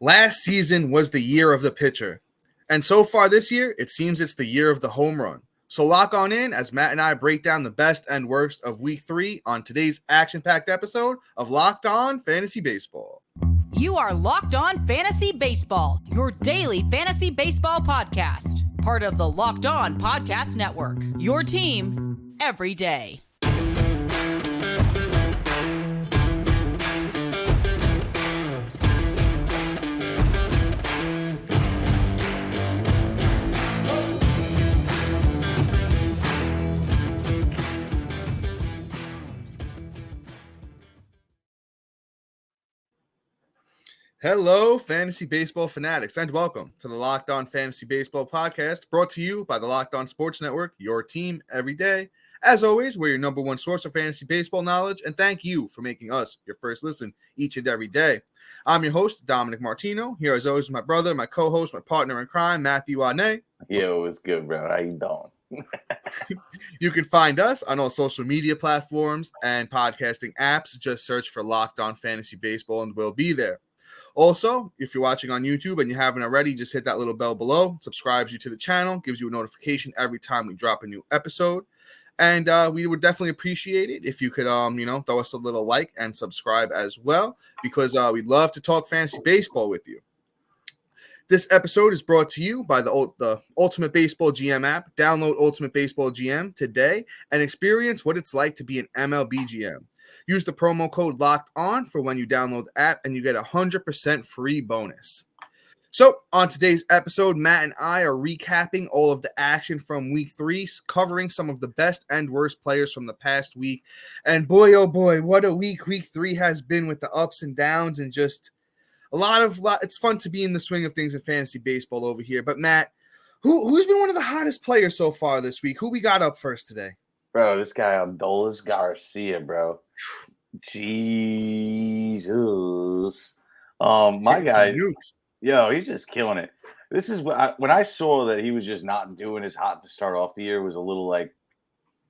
Last season was the year of the pitcher. And so far this year, it seems it's the year of the home run. So lock on in as Matt and I break down the best and worst of Week 3 on today's action-packed episode of Locked On Fantasy Baseball. You are Locked On Fantasy Baseball, your daily fantasy baseball podcast. Part of the Locked On Podcast Network, your team every day. Hello, fantasy baseball fanatics, and welcome to the Locked On Fantasy Baseball podcast, brought to you by the Locked On Sports Network, your team every day. As always, we're your number one source of fantasy baseball knowledge, and thank you for making us your first listen each and every day. I'm your host, Dominic Martino. Here, as always, my brother, my co-host, my partner in crime, Matthew Wane. Yo, it's good, bro. How you doing? You can find us on all social media platforms and podcasting apps. Just search for Locked On Fantasy Baseball, and we'll be there. Also, if you're watching on YouTube and you haven't already, just hit that little bell below. It subscribes you to the channel, gives you a notification every time we drop a new episode. And we would definitely appreciate it if you could, throw us a little like and subscribe as well, because we'd love to talk fantasy baseball with you. This episode is brought to you by the Ultimate Baseball GM app. Download Ultimate Baseball GM today and experience what it's like to be an MLB GM. Use the promo code Locked On for when you download the app, and you get 100% free bonus. So on today's episode, Matt and I are recapping all of the action from Week 3, covering some of the best and worst players from the past week. And boy, oh boy, what a week Week 3 has been, with the ups and downs and just a lot. It's fun to be in the swing of things in fantasy baseball over here. But Matt, who's been one of the hottest players so far this week? Who we got up first today? Bro, this guy Adolis Garcia, bro. Jesus. My guy, yo, he's just killing it. This is when I saw that he was just not doing as hot to start off the year, was a little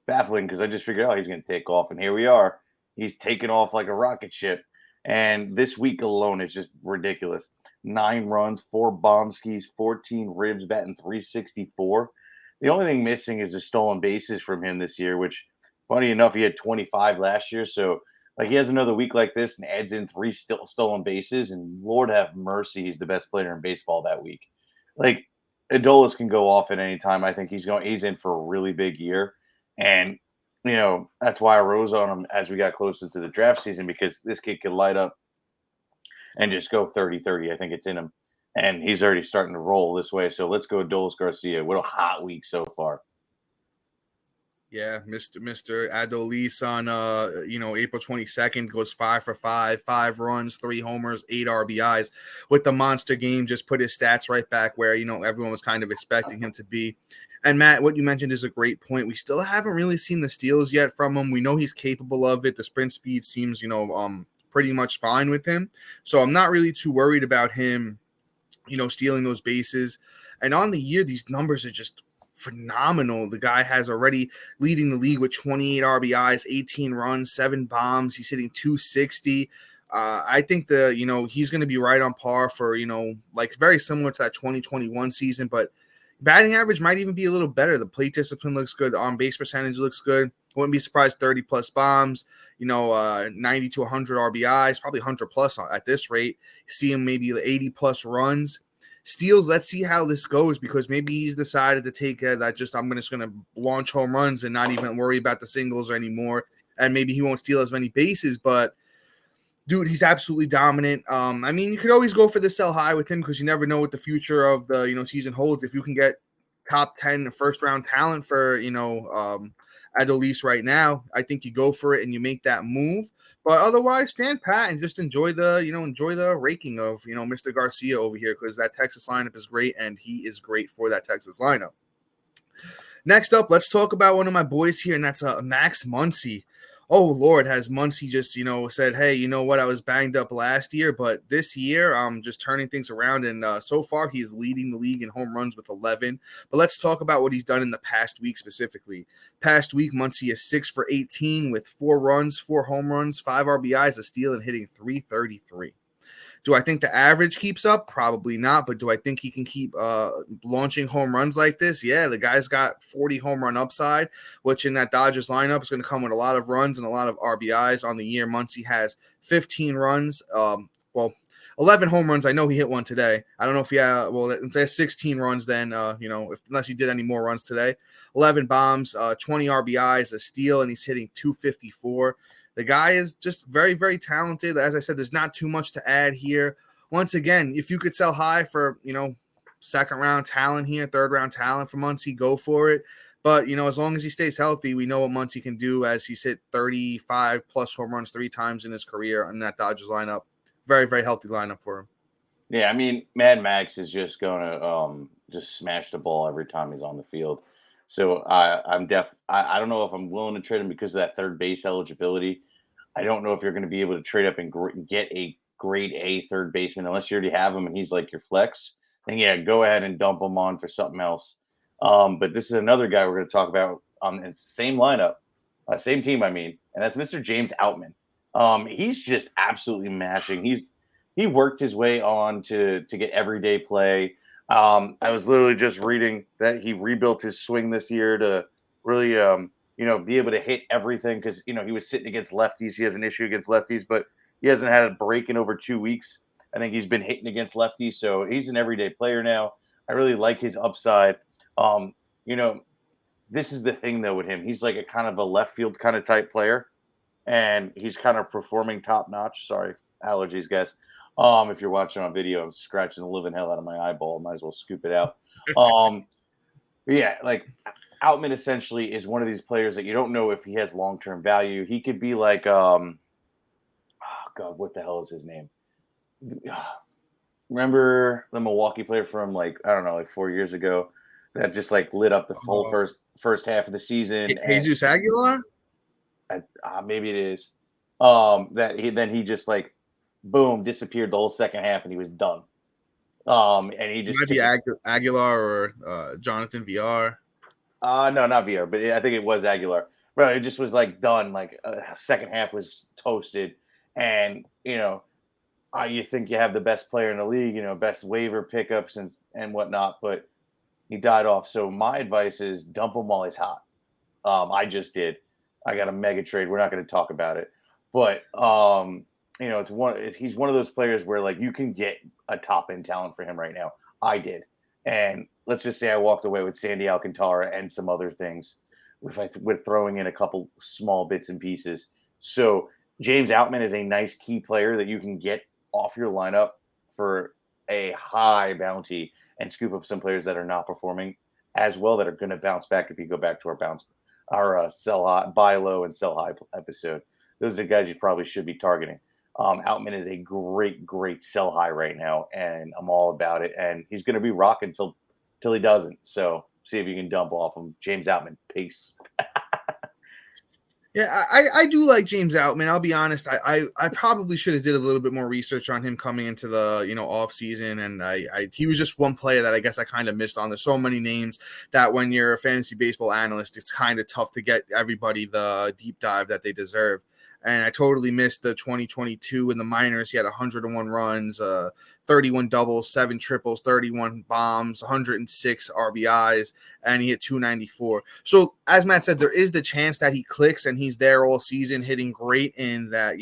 baffling, because I just figured, he's going to take off, and here we are. He's taking off like a rocket ship. And this week alone is just ridiculous. 9 runs, 4 bomb skis, 14 ribs, batting .364. The only thing missing is the stolen bases from him this year, which, funny enough, he had 25 last year. So, he has another week like this and adds in 3 stolen bases, and Lord have mercy, he's the best player in baseball that week. Adolis can go off at any time. I think he's in for a really big year. And, that's why I rose on him as we got closer to the draft season, because this kid could light up and just go 30-30. I think it's in him. And he's already starting to roll this way. So let's go Adolis Garcia. What a hot week so far. Yeah, Mr. Adolis on April 22nd goes 5 for 5, 5 runs, 3 homers, 8 RBIs with the monster game. Just put his stats right back where everyone was kind of expecting him to be. And Matt, what you mentioned is a great point. We still haven't really seen the steals yet from him. We know he's capable of it. The sprint speed seems pretty much fine with him. So I'm not really too worried about him stealing those bases. And on the year, these numbers are just phenomenal. The guy has already leading the league with 28 RBIs, 18 runs, 7 bombs. He's hitting .260. I think he's going to be right on par for, very similar to that 2021 season, but batting average might even be a little better. The plate discipline looks good. On base percentage looks good. Wouldn't be surprised 30 plus bombs, 90 to 100 RBIs, probably 100 plus at this rate. See him maybe 80 plus runs. Steals, let's see how this goes, because maybe he's decided to take I'm just going to launch home runs and not even worry about the singles anymore. And maybe he won't steal as many bases, but dude, he's absolutely dominant. You could always go for the sell high with him, because you never know what the future of the season holds. If you can get top 10 first round talent for Adolis right now, I think you go for it and you make that move. But otherwise, stand pat and just enjoy the raking of Mr. Garcia over here, because that Texas lineup is great, and he is great for that Texas lineup. Next up, let's talk about one of my boys here, and that's Max Muncy. Oh, Lord, has Muncy just, said, hey, you know what, I was banged up last year, but this year I'm just turning things around, and so far he's leading the league in home runs with 11. But let's talk about what he's done in the past week specifically. Past week, Muncy is 6 for 18 with 4 runs, 4 home runs, 5 RBIs, a steal, and hitting .333. Do I think the average keeps up? Probably not. But do I think he can keep launching home runs like this? Yeah, the guy's got 40 home run upside, which in that Dodgers lineup is going to come with a lot of runs and a lot of RBIs on the year. Muncy has 15 runs. 11 home runs. I know he hit one today. I don't know if he had, there's 16 runs then, unless he did any more runs today. 11 bombs, 20 RBIs, a steal, and he's hitting 254. The guy is just very, very talented. As I said, there's not too much to add here. Once again, if you could sell high for, second round talent here, third round talent for Muncy, go for it. But, as long as he stays healthy, we know what Muncy can do as he's hit 35 plus home runs 3 times in his career in that Dodgers lineup. Very, very healthy lineup for him. Yeah, I mean, Mad Max is just going to just smash the ball every time he's on the field. So I don't know if I'm willing to trade him because of that third base eligibility. I don't know if you're going to be able to trade up and get a grade A third baseman unless you already have him and he's like your flex. Then yeah, go ahead and dump him on for something else. But this is another guy we're going to talk about in the same lineup, same team, and that's Mr. James Outman. He's just absolutely mashing. He worked his way on to get everyday play. I was literally just reading that he rebuilt his swing this year to really, be able to hit everything because, he was sitting against lefties. He has an issue against lefties, but he hasn't had a break in over 2 weeks. I think he's been hitting against lefties, so he's an everyday player now. I really like his upside. This is the thing, though, with him. He's like a kind of a left field kind of type player, and he's kind of performing top notch. Sorry, allergies, guys. If you're watching on video, I'm scratching the living hell out of my eyeball. Might as well scoop it out. Yeah, like Outman essentially is one of these players that you don't know if he has long-term value. He could be like, God, what the hell is his name? Remember the Milwaukee player from 4 years ago that just lit up the whole first half of the season? Jesus Aguilar? Maybe it is. He just boom, disappeared the whole second half, and he was done. And he just might be Aguilar or Jonathan VR. No, not VR, but I think it was Aguilar. Bro, it just was done. Second half was toasted, and you think you have the best player in the league, best waiver pickups and whatnot, but he died off. So my advice is dump him while he's hot. I just did. I got a mega trade. We're not going to talk about it, but he's one of those players where you can get a top end talent for him right now. I did. And let's just say I walked away with Sandy Alcantara and some other things with throwing in a couple small bits and pieces. So James Outman is a nice key player that you can get off your lineup for a high bounty and scoop up some players that are not performing as well that are going to bounce back if you go back to our sell high, buy low and sell high episode. Those are the guys you probably should be targeting. Outman is a great sell high right now, and I'm all about it. And he's going to be rocking till he doesn't. So see if you can dump off him. James Outman, peace. Yeah, I do like James Outman. I'll be honest. I probably should have did a little bit more research on him coming into the off season, and he was just one player that I guess I kind of missed on. There's so many names that when you're a fantasy baseball analyst, it's kind of tough to get everybody the deep dive that they deserve. And I totally missed the 2022 in the minors. He had 101 runs, 31 doubles, 7 triples, 31 bombs, 106 RBIs, and he hit 294. So as Matt said, there is the chance that he clicks and he's there all season hitting great in that,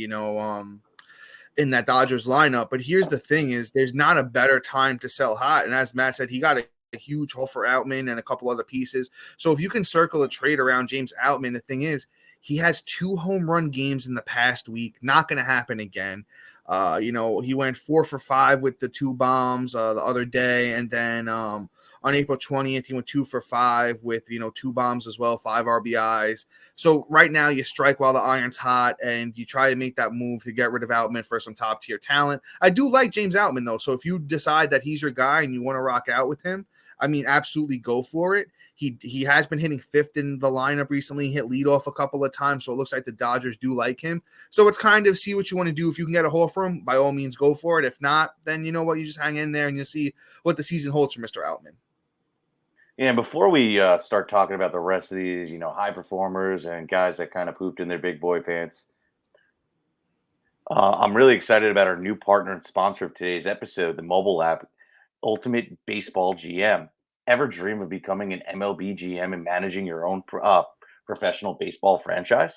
in that Dodgers lineup. But here's the thing is there's not a better time to sell hot. And as Matt said, he got a huge haul for Outman and a couple other pieces. So if you can circle a trade around James Outman, the thing is, he has 2 home run games in the past week. Not going to happen again. He went 4 for 5 with the 2 bombs the other day. And then on April 20th, he went 2 for 5 with, 2 bombs as well, 5 RBIs. So right now you strike while the iron's hot and you try to make that move to get rid of Outman for some top tier talent. I do like James Outman though. So if you decide that he's your guy and you want to rock out with him, absolutely go for it. He has been hitting 5th in the lineup recently, hit leadoff a couple of times, so it looks like the Dodgers do like him. So it's kind of see what you want to do. If you can get a haul for him, by all means, go for it. If not, then you know what? You just hang in there and you'll see what the season holds for Mr. Outman. Yeah, before we start talking about the rest of these, high performers and guys that kind of pooped in their big boy pants, I'm really excited about our new partner and sponsor of today's episode, the mobile app, Ultimate Baseball GM. Ever dream of becoming an MLB GM and managing your own professional baseball franchise?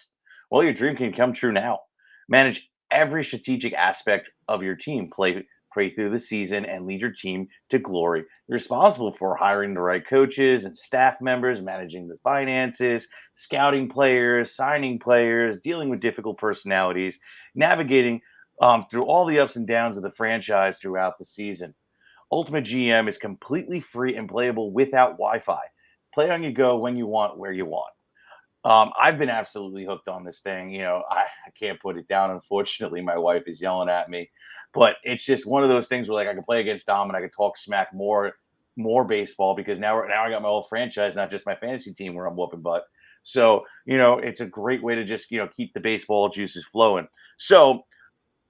Well, your dream can come true now. Manage every strategic aspect of your team, play through the season, and lead your team to glory. You're responsible for hiring the right coaches and staff members, managing the finances, scouting players, signing players, dealing with difficult personalities, navigating through all the ups and downs of the franchise throughout the season. Ultimate GM is completely free and playable without Wi Fi. Play on your go when you want, where you want. I've been absolutely hooked on this thing. I can't put it down. Unfortunately, my wife is yelling at me, but it's just one of those things where like I can play against Dom and I can talk smack more baseball because now I got my whole franchise, not just my fantasy team where I'm whooping butt. So it's a great way to just keep the baseball juices flowing. So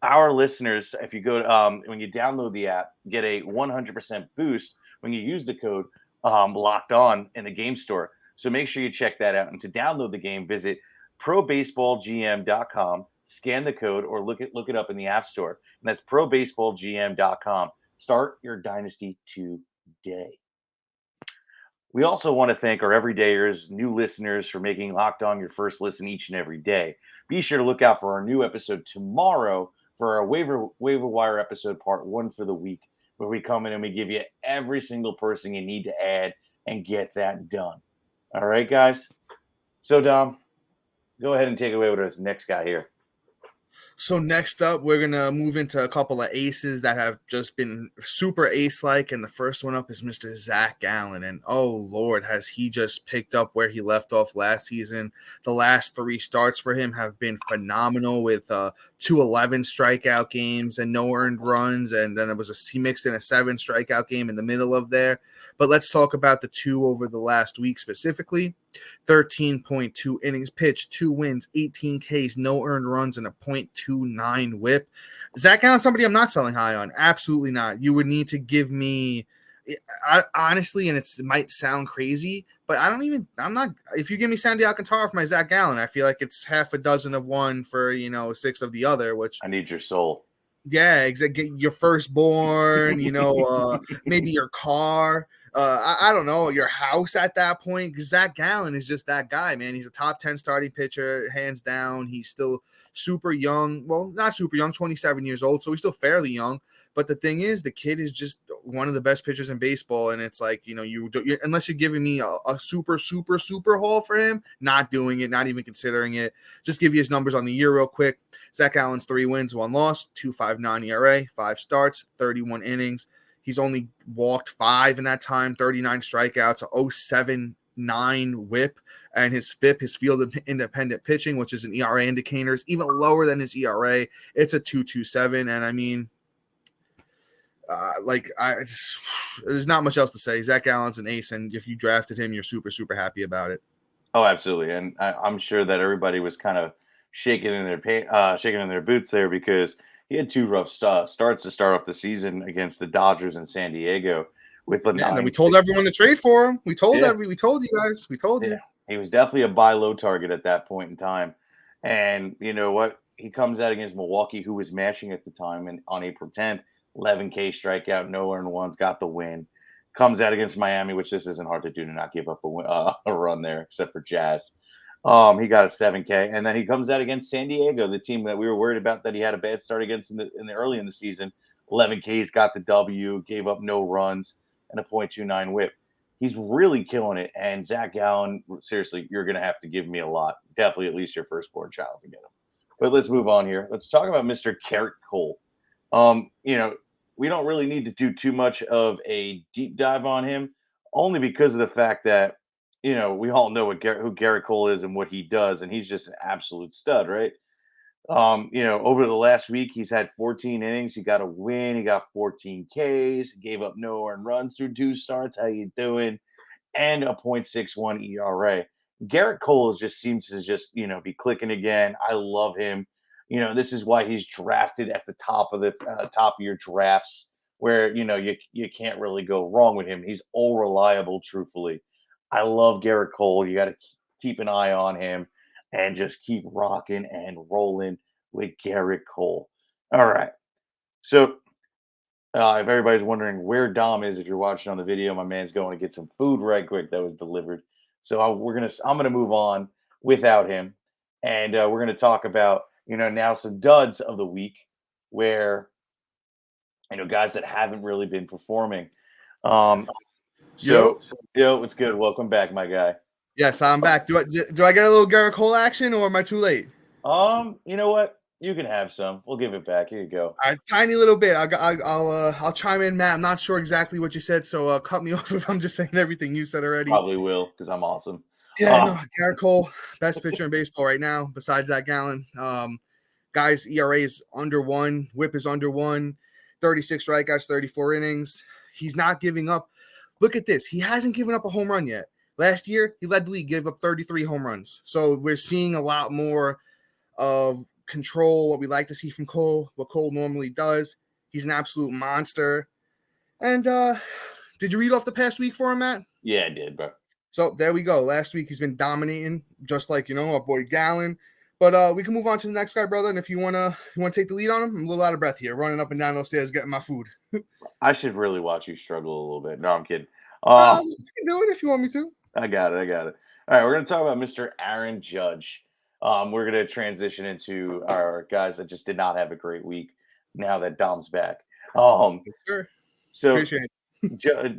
our listeners, if you go when you download the app, get a 100% boost when you use the code locked on in the game store. So make sure you check that out. And to download the game, visit probaseballgm.com, scan the code, or look it up in the App Store. And that's probaseballgm.com. Start your dynasty today. We also want to thank our everydayers, new listeners, for making Locked On your first listen each and every day. Be sure to look out for our new episode tomorrow for our waiver wire episode part 1 for the week, where we come in and we give you every single person you need to add and get that done. All right, guys. So, Dom, go ahead and take it away with this next guy here. So next up, we're going to move into a couple of aces that have just been super ace-like, and the first one up is Mr. Zac Gallen, and oh, Lord, has he just picked up where he left off last season. The last 3 starts for him have been phenomenal with 211 strikeout games and no earned runs, and then he mixed in a 7 strikeout game in the middle of there. But let's talk about the 2 over the last week specifically. 13.2 innings pitched, 2 wins, 18 Ks, no earned runs, and a .29 whip. Zac Gallen, somebody I'm not selling high on. Absolutely not. You would need to give me, honestly, and it might sound crazy, but if you give me Sandy Alcantara for my Zac Gallen, I feel like it's half a dozen of one for, 6 of the other, which I need your soul. Yeah, exactly. Your firstborn, maybe your car. I don't know, your house at that point. Because Zac Gallen is just that guy, man. He's a top 10 starting pitcher, hands down. He's still super young. Well, not super young, 27 years old, so he's still fairly young. But the thing is, the kid is just one of the best pitchers in baseball, and it's like, unless you're giving me a super, super, super haul for him, not doing it, not even considering it. Just give you his numbers on the year real quick. Zac Gallen's 3 wins, 1 loss, 2.59 ERA, 5 starts, 31 innings. He's only walked 5 in that time, 39 strikeouts, a 0.79 whip, and his FIP, his field independent pitching, which is an ERA indicator, is even lower than his ERA. It's a 2.27, and I mean, there's not much else to say. Zac Gallen's an ace, and if you drafted him, you're super, super happy about it. Oh, absolutely, and I'm sure that everybody was kind of shaking in their boots there because he had 2 rough starts to start off the season against the Dodgers and San Diego with the and then we told everyone to trade for him. We told you guys. We told you. He was definitely a buy low target at that point in time. And you know what? He comes out against Milwaukee, who was mashing at the time, and on April 10th, 11K strikeout, no earned ones, got the win. Comes out against Miami, which this isn't hard to do to not give up a run there, except for Jazz. He got a 7K, and then he comes out against San Diego, the team that we were worried about that he had a bad start against in the early in the season. 11Ks, got the W, gave up no runs, and a .29 whip. He's really killing it. And Zac Gallen, seriously, you're going to have to give me a lot. Definitely at least your firstborn child to get him. But let's move on here. Let's talk about Mr. Gerrit Cole. We don't really need to do too much of a deep dive on him, only because of the fact that, we all know who Gerrit Cole is and what he does, and he's just an absolute stud, right? Over the last week, he's had 14 innings. He got a win. He got 14 Ks. Gave up no earned runs through 2 starts. How you doing? And a .61 ERA. Gerrit Cole just seems to be clicking again. I love him. This is why he's drafted at the top of your drafts, where you can't really go wrong with him. He's all reliable, truthfully. I love Gerrit Cole. You got to keep an eye on him and just keep rocking and rolling with Gerrit Cole. All right. So if everybody's wondering where Dom is, if you're watching on the video, my man's going to get some food right quick that was delivered. So I'm gonna move on without him, and we're gonna talk about now some duds of the week, where guys that haven't really been performing. Um, Yo. yo, what's good? Welcome back, my guy. Yes, I'm back. Do I get a little Gerrit Cole action, or am I too late? You know what? You can have some. We'll give it back. Here you go. A tiny little bit. I'll chime in, Matt. I'm not sure exactly what you said, so cut me off if I'm just saying everything you said already. Probably will, because I'm awesome. Yeah, no, Gerrit Cole, best pitcher in baseball right now, besides Zac Gallen. Guys, ERA is under 1, WHIP is under 1, 36 strikeouts, 34 innings. He's not giving up. Look at this. He hasn't given up a home run yet. Last year, he led the league, gave up 33 home runs. So we're seeing a lot more of control, what we like to see from Cole, what Cole normally does. He's an absolute monster. And did you read off the past week for him, Matt? Yeah, I did, bro. So there we go. Last week he's been dominating, just like our boy Gallen. But we can move on to the next guy, brother. And if you wanna take the lead on him, I'm a little out of breath here, running up and down those stairs getting my food. I should really watch you struggle a little bit. No, I'm kidding. You can do it if you want me to. I got it. All right, we're gonna talk about Mr. Aaron Judge. We're gonna transition into our guys that just did not have a great week now that Dom's back. Sure. So Appreciate it.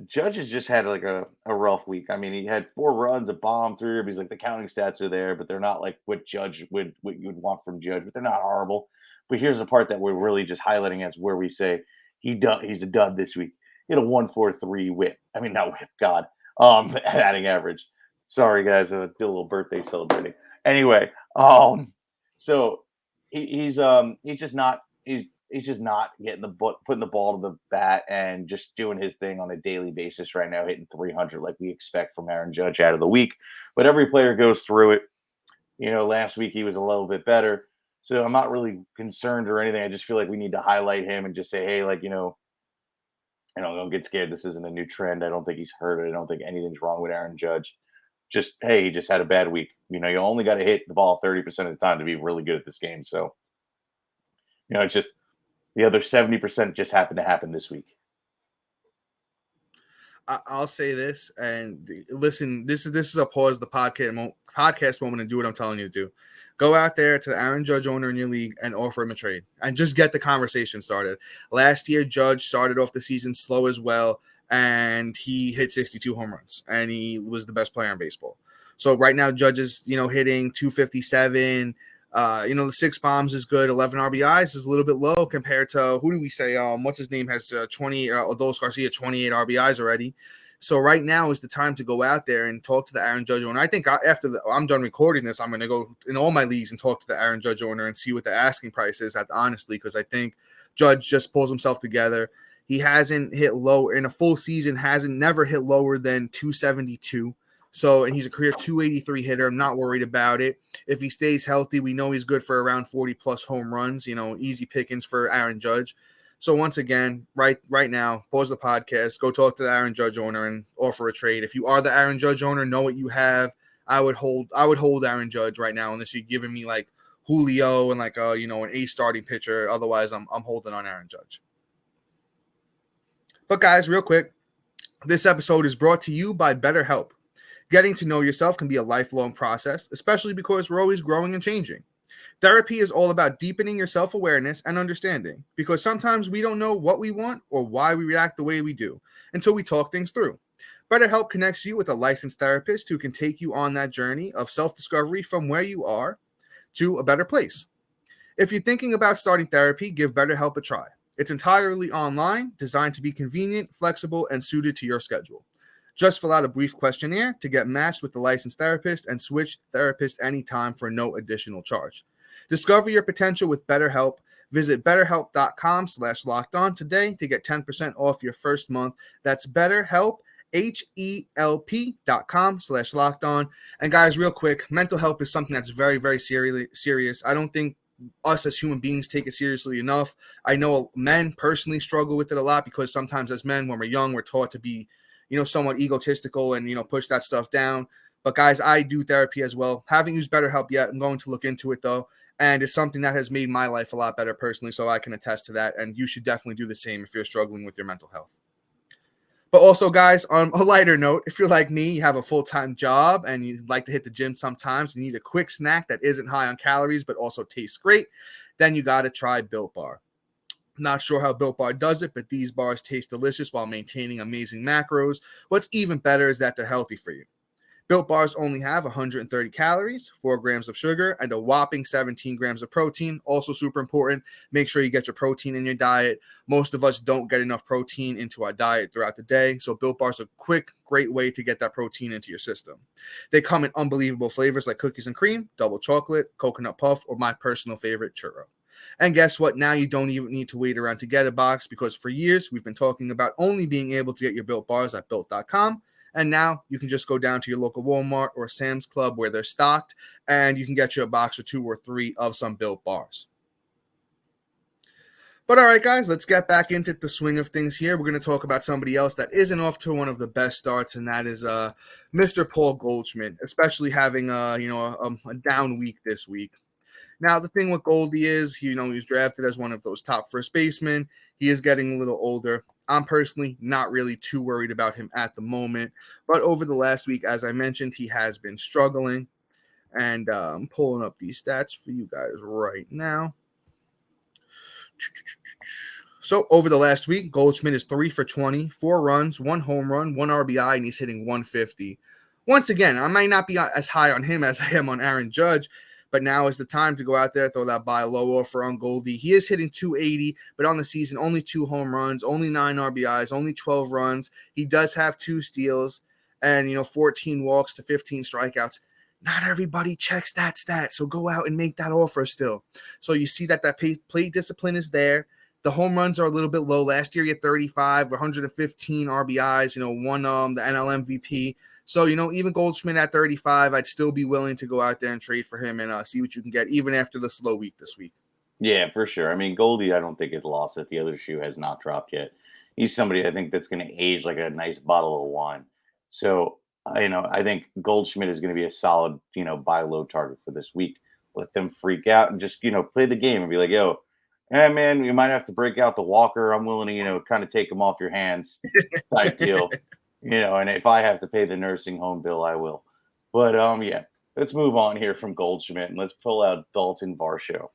Judge has just had like a rough week. I mean, he had 4 runs, a bomb, 3 ribbies. Like the counting stats are there, but they're not like what you would want from Judge. But they're not horrible. But here's the part that we're really just highlighting as where we say he's a dud this week. He had a 1.43 whip. I mean, not whip, God. Batting average. Sorry, guys. I did a little birthday celebrating. Anyway, so he's just not getting putting the ball to the bat and just doing his thing on a daily basis right now, hitting 300 like we expect from Aaron Judge out of the week. But every player goes through it. Last week he was a little bit better, so I'm not really concerned or anything. I just feel like we need to highlight him and just say, hey, don't get scared. This isn't a new trend. I don't think he's hurt. I don't think anything's wrong with Aaron Judge. Just, hey, he just had a bad week. You only got to hit the ball 30% of the time to be really good at this game. So, it's just the other 70% just happened to happen this week. I'll say this, and listen, this is a pause the podcast moment and do what I'm telling you to do. Go out there to the Aaron Judge owner in your league and offer him a trade and just get the conversation started. Last year, Judge started off the season slow as well, and he hit 62 home runs, and he was the best player in baseball. So right now, Judge is, hitting 257. The 6 bombs is good. 11 RBIs is a little bit low compared to, who do we say? What's his name has 20? Adolis Garcia 28 RBIs already. So right now is the time to go out there and talk to the Aaron Judge owner. I think after I'm done recording this, I'm going to go in all my leagues and talk to the Aaron Judge owner and see what the asking price is. Honestly, because I think Judge just pulls himself together. He hasn't hit low in a full season. Never hit lower than 272. So, and he's a career 283 hitter. I'm not worried about it. If he stays healthy, we know he's good for around 40 plus home runs, easy pickings for Aaron Judge. So once again, right now, pause the podcast, go talk to the Aaron Judge owner and offer a trade. If you are the Aaron Judge owner, know what you have. I would hold Aaron Judge right now, unless you're giving me like Julio and like an A starting pitcher. Otherwise, I'm holding on Aaron Judge. But guys, real quick, this episode is brought to you by BetterHelp. Getting to know yourself can be a lifelong process, especially because we're always growing and changing. Therapy is all about deepening your self-awareness and understanding, because sometimes we don't know what we want or why we react the way we do until we talk things through. BetterHelp connects you with a licensed therapist who can take you on that journey of self-discovery from where you are to a better place. If you're thinking about starting therapy, give BetterHelp a try. It's entirely online, designed to be convenient, flexible, and suited to your schedule. Just fill out a brief questionnaire to get matched with the licensed therapist and switch therapists anytime for no additional charge. Discover your potential with BetterHelp. Visit BetterHelp.com/lockedon today to get 10% off your first month. That's BetterHelp, HELP.com/lockedon. And guys, real quick, mental health is something that's very, very serious. I don't think us as human beings take it seriously enough. I know men personally struggle with it a lot because sometimes as men, when we're young, we're taught to be somewhat egotistical and, push that stuff down. But guys, I do therapy as well. Haven't used BetterHelp yet. I'm going to look into it though. And it's something that has made my life a lot better personally, so I can attest to that. And you should definitely do the same if you're struggling with your mental health. But also, guys, on a lighter note, if you're like me, you have a full-time job and you like to hit the gym sometimes, you need a quick snack that isn't high on calories but also tastes great, then you got to try Built Bar. Not sure how Built Bar does it, but these bars taste delicious while maintaining amazing macros. What's even better is that they're healthy for you. Built Bars only have 130 calories, 4 grams of sugar, and a whopping 17 grams of protein. Also super important, make sure you get your protein in your diet. Most of us don't get enough protein into our diet throughout the day, so Built Bars are a quick, great way to get that protein into your system. They come in unbelievable flavors like cookies and cream, double chocolate, coconut puff, or my personal favorite, churro. And guess what? Now you don't even need to wait around to get a box, because for years we've been talking about only being able to get your Built Bars at Built.com. And now you can just go down to your local Walmart or Sam's Club where they're stocked, and you can get you a box or 2 or 3 of some Built Bars. But all right, guys, let's get back into the swing of things here. We're going to talk about somebody else that isn't off to one of the best starts, and that is Mr. Paul Goldschmidt, especially having a down week this week. Now, the thing with Goldie is, he's drafted as one of those top first basemen. He is getting a little older. I'm personally not really too worried about him at the moment. But over the last week, as I mentioned, he has been struggling. And I'm pulling up these stats for you guys right now. So over the last week, Goldschmidt is 3 for 20, 4 runs, 1 home run, 1 RBI, and he's hitting 150. Once again, I might not be as high on him as I am on Aaron Judge, but now is the time to go out there, throw that buy low offer on Goldie. He is hitting 280, but on the season, only 2 home runs, only 9 RBIs, only 12 runs. He does have 2 steals and, 14 walks to 15 strikeouts. Not everybody checks that stat, so go out and make that offer still. So you see that plate discipline is there. The home runs are a little bit low. Last year, he had 35, 115 RBIs, won the NL MVP. So, even Goldschmidt at 35, I'd still be willing to go out there and trade for him and see what you can get, even after the slow week this week. Yeah, for sure. I mean, Goldie, I don't think is lost if the other shoe has not dropped yet. He's somebody I think that's going to age like a nice bottle of wine. So, I think Goldschmidt is going to be a solid, buy low target for this week. Let them freak out and just, play the game and be like, yo, man, you might have to break out the walker. I'm willing to, kind of take him off your hands type deal. And if I have to pay the nursing home bill, I will. But yeah, let's move on here from Goldschmidt and let's pull out Daulton Varsho.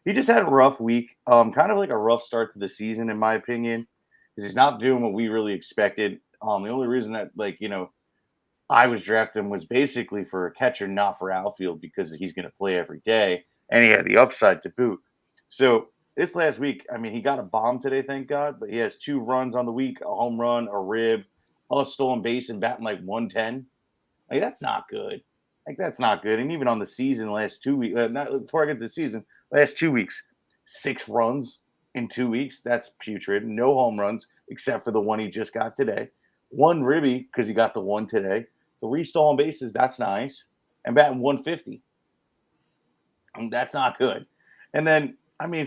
He just had a rough week, kind of like a rough start to the season, in my opinion, because he's not doing what we really expected. The only reason that, I was drafting him was basically for a catcher, not for outfield, because he's going to play every day, and he had the upside to boot. So this last week, I mean, he got a bomb today, thank God, but he has 2 runs on the week, a home run, a rib, a stolen base, and batting like 110. That's not good. That's not good. And even on the season, last 2 weeks, before I get to the season, last 2 weeks, 6 runs in 2 weeks. That's putrid. No home runs except for the one he just got today. 1 ribby because he got the 1 today. 3 stolen bases. That's nice. And batting 150. That's not good. And then,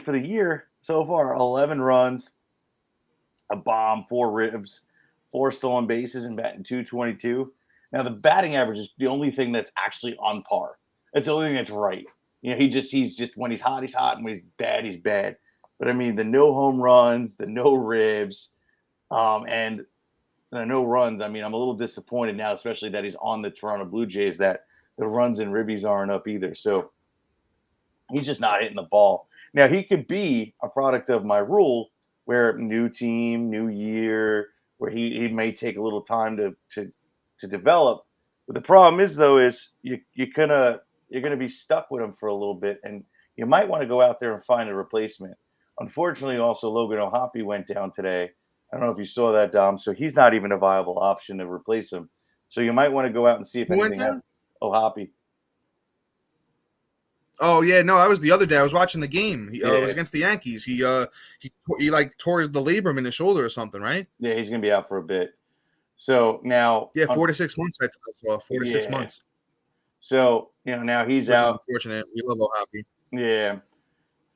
for the year so far, 11 runs, a bomb, 4 ribs, 4 stolen bases, and batting 222. Now, the batting average is the only thing that's actually on par. It's the only thing that's right. He's just when he's hot, and when he's bad, he's bad. But the no home runs, the no ribs, and the no runs. I'm a little disappointed now, especially that he's on the Toronto Blue Jays, that the runs and ribbies aren't up either. So he's just not hitting the ball. Now, he could be a product of my rule where new team, new year, where he may take a little time to develop. But the problem is, though, is you're gonna be stuck with him for a little bit, and you might want to go out there and find a replacement. Unfortunately, also Logan O'Hoppe went down today. I don't know if you saw that, Dom. So he's not even a viable option to replace him. So you might want to go out and see if anything happens. O'Hoppe. Oh yeah, no, that was the other day. I was watching the game. It was against the Yankees. He tore the labrum in his shoulder or something, right? Yeah, he's gonna be out for a bit. So now, 4 to 6 months. I saw 4 to 6 months. So now he's out. Unfortunate. We love O'Hoppe. Yeah.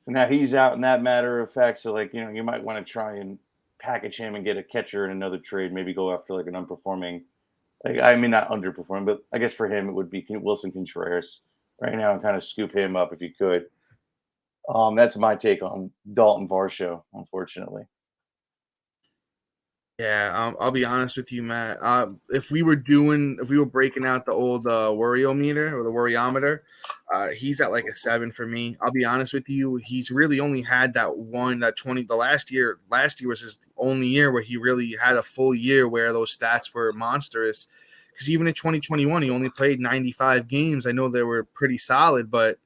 So now he's out in that matter of fact. So you might want to try and package him and get a catcher in another trade. Maybe go after an unperforming. Not underperforming, but I guess for him it would be Wilson Contreras right now and kind of scoop him up if you could. That's my take on Daulton Varsho, unfortunately. Yeah, I'll be honest with you, Matt. If we were breaking out the old worryometer or the worryometer, he's at like a 7 for me. I'll be honest with you. He's really only had that 20. The last year was his only year where he really had a full year where those stats were monstrous. Because even in 2021, he only played 95 games. I know they were pretty solid, but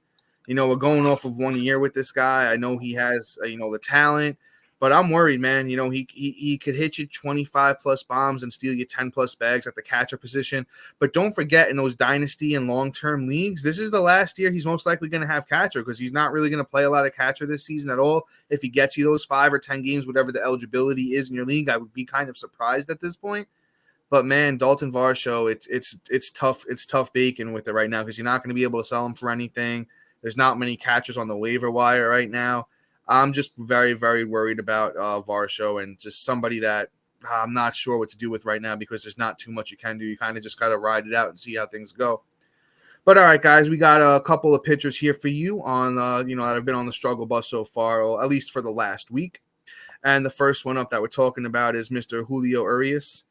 we're going off of 1 year with this guy. I know he has the talent. But I'm worried, man. He could hit you 25 plus bombs and steal you 10 plus bags at the catcher position. But don't forget, in those dynasty and long-term leagues, this is the last year he's most likely going to have catcher, because he's not really going to play a lot of catcher this season at all. If he gets you those 5 or 10 games, whatever the eligibility is in your league, I would be kind of surprised at this point. But man, Daulton Varsho, it's tough. It's tough bacon with it right now, because you're not going to be able to sell him for anything. There's not many catchers on the waiver wire right now. I'm just very, very worried about Varsho, and just somebody that I'm not sure what to do with right now, because there's not too much you can do. You kind of just got to ride it out and see how things go. But all right, guys, we got a couple of pitchers here for you on, that have been on the struggle bus so far, or at least for the last week. And the first one up that we're talking about is Mr. Julio Urias.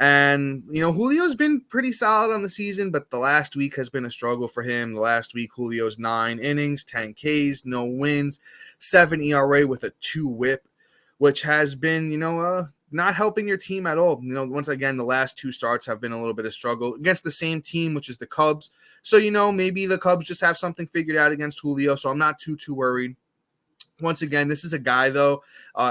And, Julio's been pretty solid on the season, but the last week has been a struggle for him. The last week, Julio's 9 innings, 10 Ks, no wins, 7 ERA with a 2 whip, which has been, not helping your team at all. Once again, the last 2 starts have been a little bit of struggle against the same team, which is the Cubs. So, maybe the Cubs just have something figured out against Julio, so I'm not too worried. Once again, this is a guy, though,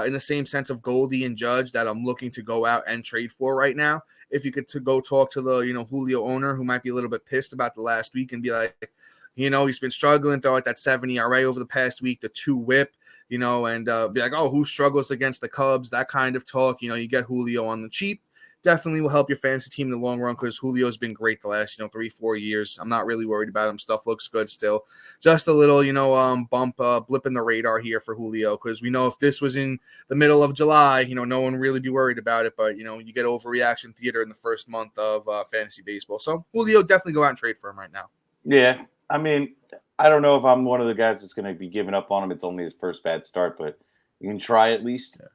in the same sense of Goldie and Judge, that I'm looking to go out and trade for right now. If you could go talk to the, Julio owner, who might be a little bit pissed about the last week, and be like, he's been struggling, throw out that 7 ERA over the past week, the 2 whip, and be like, oh, who struggles against the Cubs? That kind of talk. You get Julio on the cheap. Definitely will help your fantasy team in the long run, because Julio's been great the last, 3-4 years. I'm not really worried about him. Stuff looks good still. Just a little, blip in the radar here for Julio, because we know if this was in the middle of July, no one really be worried about it. But, you get overreaction theater in the first month of fantasy baseball. So Julio, definitely go out and trade for him right now. Yeah. I mean, I don't know if I'm one of the guys that's going to be giving up on him. It's only his first bad start, but you can try at least. Yeah.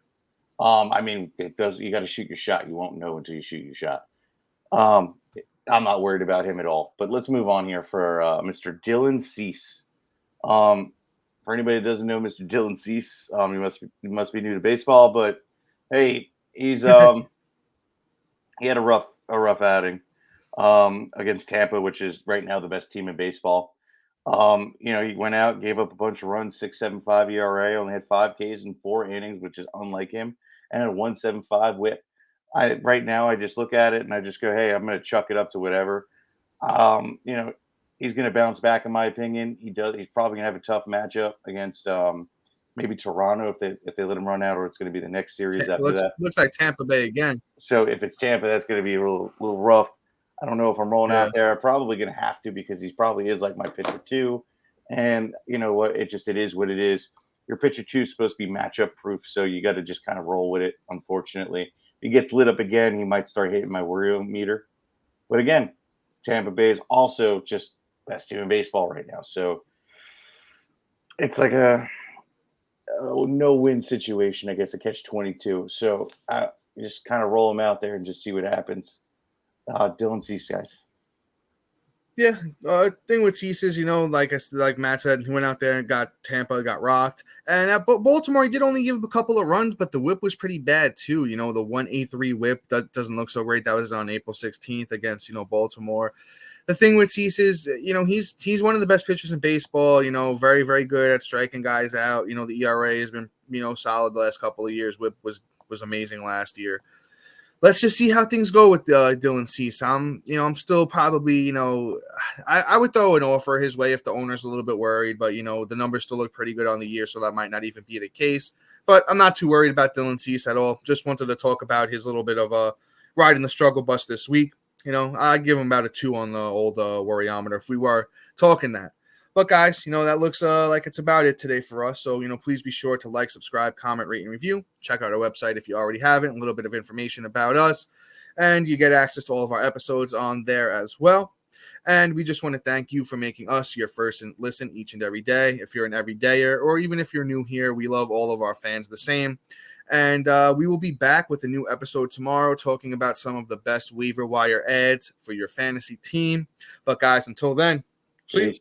I mean, it does. You got to shoot your shot. You won't know until you shoot your shot. I'm not worried about him at all. But let's move on here for Mr. Dylan Cease. For anybody that doesn't know Mr. Dylan Cease, he must be new to baseball. But hey, he's he had a rough outing against Tampa, which is right now the best team in baseball. He went out, gave up a bunch of runs, 6.75 ERA, only had 5 Ks in 4 innings, which is unlike him, and a 1.75 whip. Right now I just look at it and I just go, hey, I'm going to chuck it up to whatever. He's going to bounce back, in my opinion. He's probably going to have a tough matchup against maybe Toronto if they let him run out, or it's going to be the next series after that. Looks like Tampa Bay again. So if it's Tampa, that's going to be a little rough. I don't know if I'm rolling out there. I'm probably going to have to, because he probably is like my pitcher 2. And you know what? It is what it is. Your pitcher 2 is supposed to be matchup proof, so you got to just kind of roll with it, unfortunately. If he gets lit up again, he might start hitting my worry meter. But again, Tampa Bay is also just best team in baseball right now. So it's like a no-win situation, I guess, a catch-22. So you just kind of roll him out there and just see what happens. Dylan Cease, guys. Yeah, thing with Cease is, like Matt said, he went out there and got rocked. And at Baltimore, he did only give a couple of runs, but the whip was pretty bad too. The 1.83 whip doesn't look so great. That was on April 16th against, Baltimore. The thing with Cease is, he's one of the best pitchers in baseball. Very, very good at striking guys out. The ERA has been, solid the last couple of years. Whip was amazing last year. Let's just see how things go with Dylan Cease. I'm still probably, I would throw an offer his way if the owner's a little bit worried, but, the numbers still look pretty good on the year, so that might not even be the case. But I'm not too worried about Dylan Cease at all. Just wanted to talk about his little bit of a ride in the struggle bus this week. I'd give him about a 2 on the old worryometer if we were talking that. But guys, that looks like it's about it today for us. So, please be sure to like, subscribe, comment, rate, and review. Check out our website if you already haven't. A little bit of information about us. And you get access to all of our episodes on there as well. And we just want to thank you for making us your first listen each and every day. If you're an everydayer, or even if you're new here, we love all of our fans the same. And we will be back with a new episode tomorrow talking about some of the best waiver wire ads for your fantasy team. But guys, until then, see you.